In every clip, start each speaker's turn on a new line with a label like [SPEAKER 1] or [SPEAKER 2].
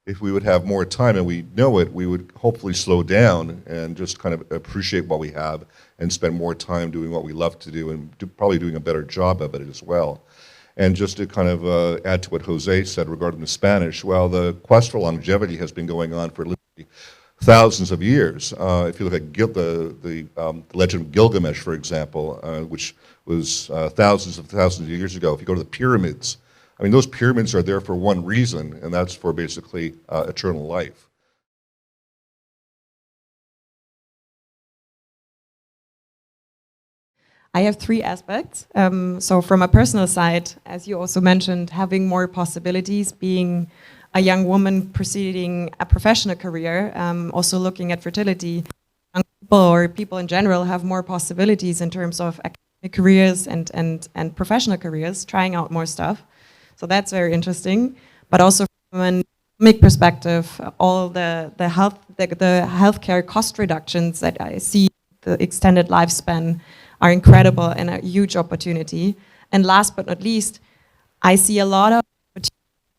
[SPEAKER 1] if we would have more time and we know it, we would hopefully slow down and just kind of appreciate what we have and spend more time doing what we love to do and probably doing a better job of it as well. And just to kind of add to what Jose said regarding the Spanish, well, the quest for longevity has been going on for literally thousands of years. If you look at the legend of Gilgamesh, for example, which was thousands of years ago, if you go to the pyramids, I mean, those pyramids are there for one reason, and that's for basically eternal life.
[SPEAKER 2] I have three aspects. So from a personal side, as you also mentioned, having more possibilities, being a young woman proceeding a professional career, also looking at fertility, young people or people in general have more possibilities in terms of academic careers and professional careers, trying out more stuff. So that's very interesting. But also from an economic perspective, all the healthcare cost reductions that I see, the extended lifespan, are incredible and a huge opportunity. And last but not least, I see a lot of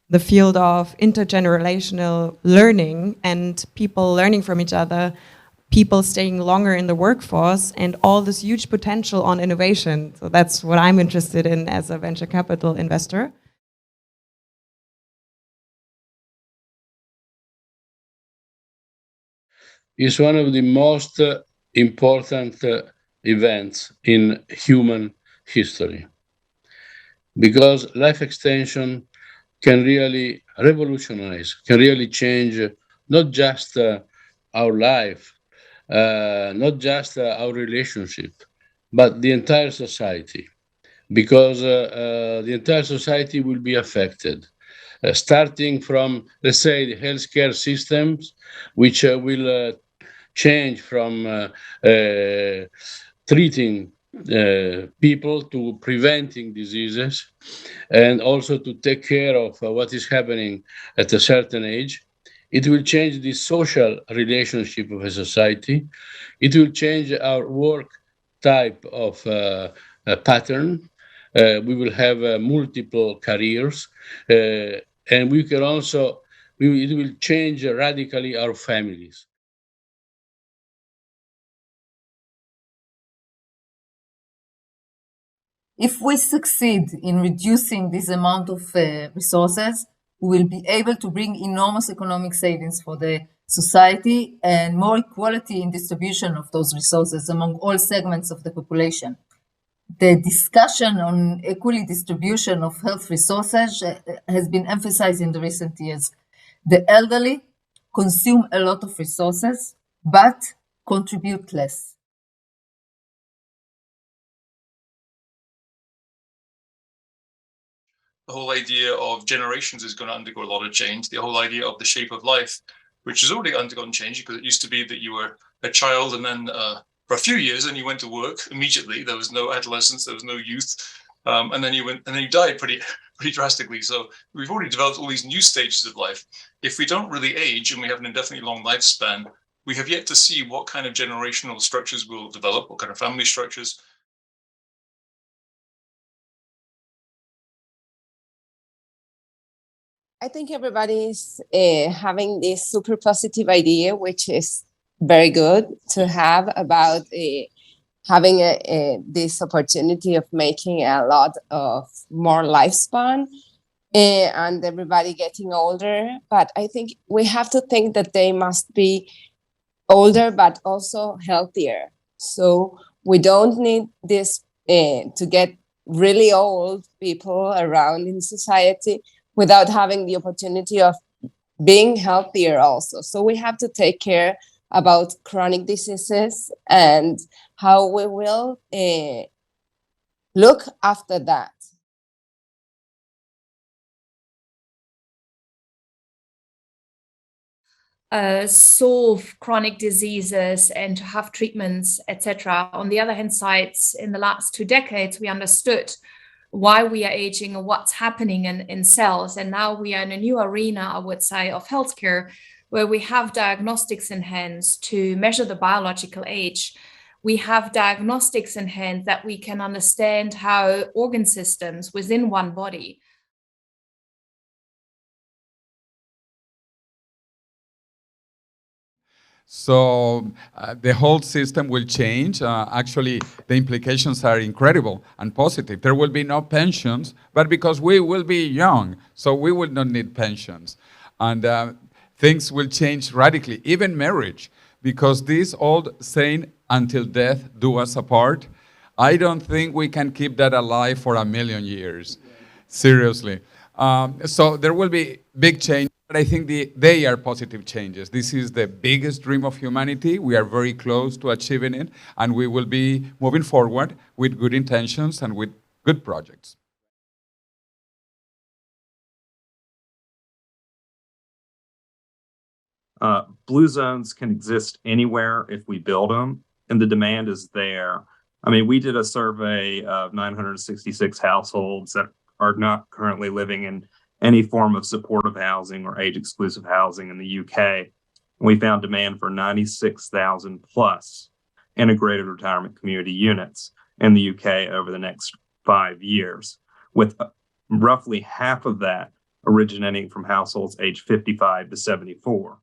[SPEAKER 2] the field of intergenerational learning and people learning from each other, people staying longer in the workforce, and all this huge potential on innovation. So that's what I'm interested in as a venture capital investor.
[SPEAKER 3] Is one of the most important events in human history because life extension can really revolutionize, can really change not just our life, not just our relationship, but the entire society, because the entire society will be affected. Starting from, let's say, the healthcare systems, which will change from treating people to preventing diseases and also to take care of what is happening at a certain age. It will change the social relationship of a society. It will change our work type of pattern. We will have multiple careers, and we can also, it will change radically our families.
[SPEAKER 4] If we succeed in reducing this amount of resources, we will be able to bring enormous economic savings for the society and more equality in distribution of those resources among all segments of the population. The discussion on equal distribution of health resources has been emphasized in the recent years. The elderly consume a lot of resources, but contribute less.
[SPEAKER 5] The whole idea of generations is going to undergo a lot of change. The whole idea of the shape of life, which has already undergone change, because it used to be that you were a child and then for a few years and you went to work immediately. There was no adolescence, there was no youth, and then you died pretty drastically. So we've already developed all these new stages of life. If we don't really age and we have an indefinitely long lifespan, we have yet to see what kind of generational structures will develop, what kind of family structures.
[SPEAKER 6] I think everybody's having this super positive idea, which is very good to have about having this opportunity of making a lot of more lifespan and everybody getting older. But I think we have to think that they must be older, but also healthier. So we don't need this to get really old people around in society without having the opportunity of being healthier also. So we have to take care about chronic diseases and how we will look after that.
[SPEAKER 7] Solve chronic diseases and to have treatments, etc. On the other hand side, in the last 2 decades, we understood why we are aging and what's happening in cells. And now we are in a new arena, I would say, of healthcare, where we have diagnostics in hands to measure the biological age. We have diagnostics in hand that we can understand how organ systems within one body
[SPEAKER 8] So the whole system will change. Actually, the implications are incredible and positive. There will be no pensions, but because we will be young, so we will not need pensions. And things will change radically, even marriage, because this old saying, until death do us apart, I don't think we can keep that alive for 1,000,000 years. Seriously. So there will be big change. But I think they are positive changes. This is the biggest dream of humanity. We are very close to achieving it, and we will be moving forward with good intentions and with good projects.
[SPEAKER 9] Blue zones can exist anywhere if we build them, and the demand is there. I mean, we did a survey of 966 households that are not currently living in any form of supportive housing or age-exclusive housing in the UK. We found demand for 96,000 plus integrated retirement community units in the UK over the next 5 years, with roughly half of that originating from households aged 55 to 74.